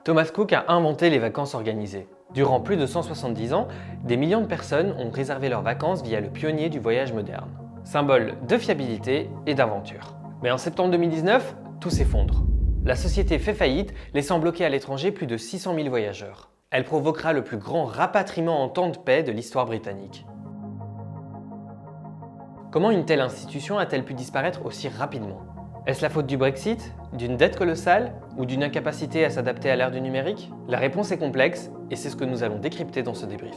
Thomas Cook a inventé les vacances organisées. Durant plus de 170 ans, des millions de personnes ont réservé leurs vacances via le pionnier du voyage moderne. Symbole de fiabilité et d'aventure. Mais en septembre 2019, tout s'effondre. La société fait faillite, laissant bloquer à l'étranger plus de 600 000 voyageurs. Elle provoquera le plus grand rapatriement en temps de paix de l'histoire britannique. Comment une telle institution a-t-elle pu disparaître aussi rapidement ? Est-ce la faute du Brexit, d'une dette colossale ou d'une incapacité à s'adapter à l'ère du numérique ? La réponse est complexe et c'est ce que nous allons décrypter dans ce débrief.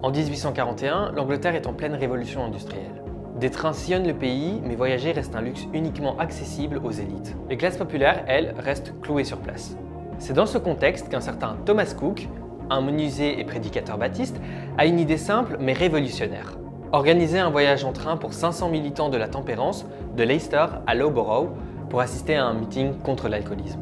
En 1841, l'Angleterre est en pleine révolution industrielle. Des trains sillonnent le pays, mais voyager reste un luxe uniquement accessible aux élites. Les classes populaires, elles, restent clouées sur place. C'est dans ce contexte qu'un certain Thomas Cook, un menuisier et prédicateur baptiste, a une idée simple mais révolutionnaire. Organiser un voyage en train pour 500 militants de la tempérance, de Leicester à Loughborough, pour assister à un meeting contre l'alcoolisme.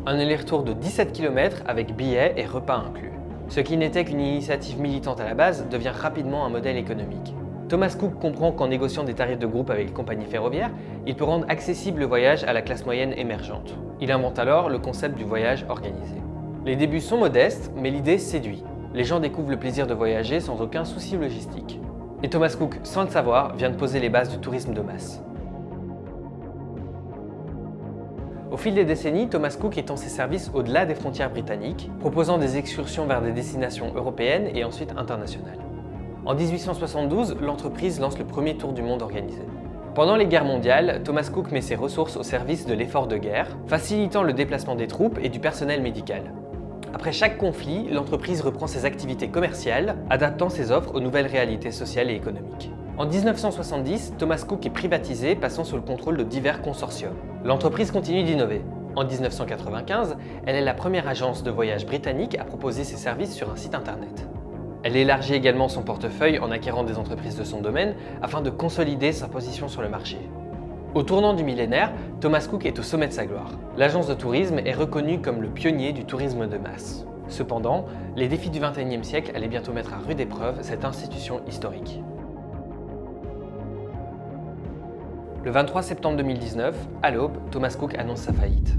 Un aller-retour de 17 km avec billets et repas inclus. Ce qui n'était qu'une initiative militante à la base devient rapidement un modèle économique. Thomas Cook comprend qu'en négociant des tarifs de groupe avec les compagnies ferroviaires, il peut rendre accessible le voyage à la classe moyenne émergente. Il invente alors le concept du voyage organisé. Les débuts sont modestes, mais l'idée séduit. Les gens découvrent le plaisir de voyager sans aucun souci logistique. Et Thomas Cook, sans le savoir, vient de poser les bases du tourisme de masse. Au fil des décennies, Thomas Cook étend ses services au-delà des frontières britanniques, proposant des excursions vers des destinations européennes et ensuite internationales. En 1872, l'entreprise lance le premier tour du monde organisé. Pendant les guerres mondiales, Thomas Cook met ses ressources au service de l'effort de guerre, facilitant le déplacement des troupes et du personnel médical. Après chaque conflit, l'entreprise reprend ses activités commerciales, adaptant ses offres aux nouvelles réalités sociales et économiques. En 1970, Thomas Cook est privatisé, passant sous le contrôle de divers consortiums. L'entreprise continue d'innover. En 1995, elle est la première agence de voyage britannique à proposer ses services sur un site internet. Elle élargit également son portefeuille en acquérant des entreprises de son domaine afin de consolider sa position sur le marché. Au tournant du millénaire, Thomas Cook est au sommet de sa gloire. L'agence de tourisme est reconnue comme le pionnier du tourisme de masse. Cependant, les défis du XXIe siècle allaient bientôt mettre à rude épreuve cette institution historique. Le 23 septembre 2019, à l'aube, Thomas Cook annonce sa faillite.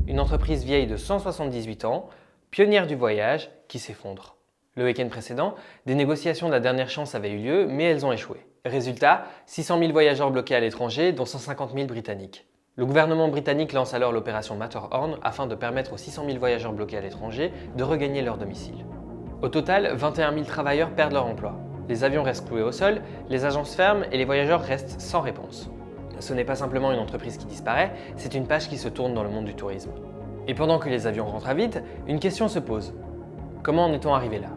Une entreprise vieille de 178 ans, pionnière du voyage, qui s'effondre. Le week-end précédent, des négociations de la dernière chance avaient eu lieu, mais elles ont échoué. Résultat, 600 000 voyageurs bloqués à l'étranger, dont 150 000 Britanniques. Le gouvernement britannique lance alors l'opération Matterhorn afin de permettre aux 600 000 voyageurs bloqués à l'étranger de regagner leur domicile. Au total, 21 000 travailleurs perdent leur emploi. Les avions restent cloués au sol, les agences ferment et les voyageurs restent sans réponse. Ce n'est pas simplement une entreprise qui disparaît, c'est une page qui se tourne dans le monde du tourisme. Et pendant que les avions rentrent à vide, une question se pose. Comment en est-on arrivé là ?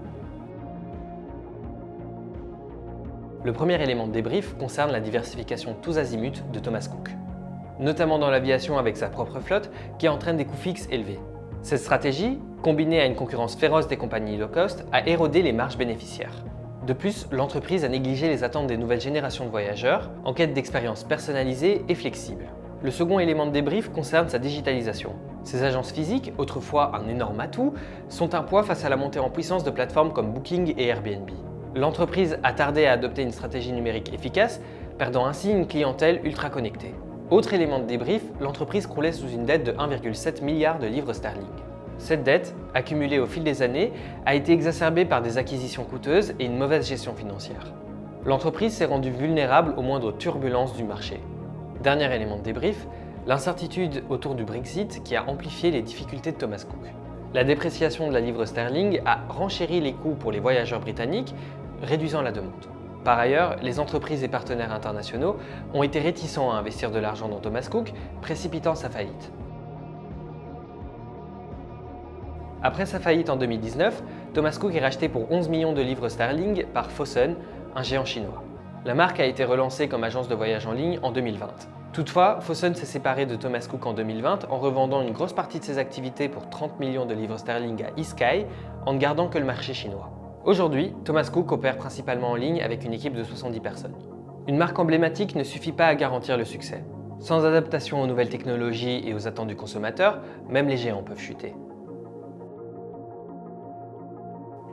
Le premier élément de débrief concerne la diversification tous azimuts de Thomas Cook, notamment dans l'aviation avec sa propre flotte qui entraîne des coûts fixes élevés. Cette stratégie, combinée à une concurrence féroce des compagnies low cost, a érodé les marges bénéficiaires. De plus, l'entreprise a négligé les attentes des nouvelles générations de voyageurs en quête d'expériences personnalisées et flexibles. Le second élément de débrief concerne sa digitalisation. Ces agences physiques, autrefois un énorme atout, sont un poids face à la montée en puissance de plateformes comme Booking et Airbnb. L'entreprise a tardé à adopter une stratégie numérique efficace, perdant ainsi une clientèle ultra connectée. Autre élément de débrief, l'entreprise croulait sous une dette de 1,7 milliard de livres sterling. Cette dette, accumulée au fil des années, a été exacerbée par des acquisitions coûteuses et une mauvaise gestion financière. L'entreprise s'est rendue vulnérable aux moindres turbulences du marché. Dernier élément de débrief, l'incertitude autour du Brexit qui a amplifié les difficultés de Thomas Cook. La dépréciation de la livre sterling a renchéri les coûts pour les voyageurs britanniques, réduisant la demande. Par ailleurs, les entreprises et partenaires internationaux ont été réticents à investir de l'argent dans Thomas Cook, précipitant sa faillite. Après sa faillite en 2019, Thomas Cook est racheté pour 11 millions de livres sterling par Fosun, un géant chinois. La marque a été relancée comme agence de voyage en ligne en 2020. Toutefois, Fosun s'est séparé de Thomas Cook en 2020 en revendant une grosse partie de ses activités pour 30 millions de livres sterling à eSky, en ne gardant que le marché chinois. Aujourd'hui, Thomas Cook opère principalement en ligne avec une équipe de 70 personnes. Une marque emblématique ne suffit pas à garantir le succès. Sans adaptation aux nouvelles technologies et aux attentes du consommateur, même les géants peuvent chuter.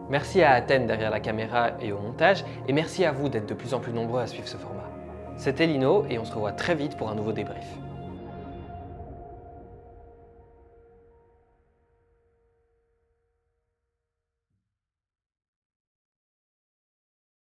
Merci à Athènes derrière la caméra et au montage, et merci à vous d'être de plus en plus nombreux à suivre ce format. C'était Lino et on se revoit très vite pour un nouveau débrief.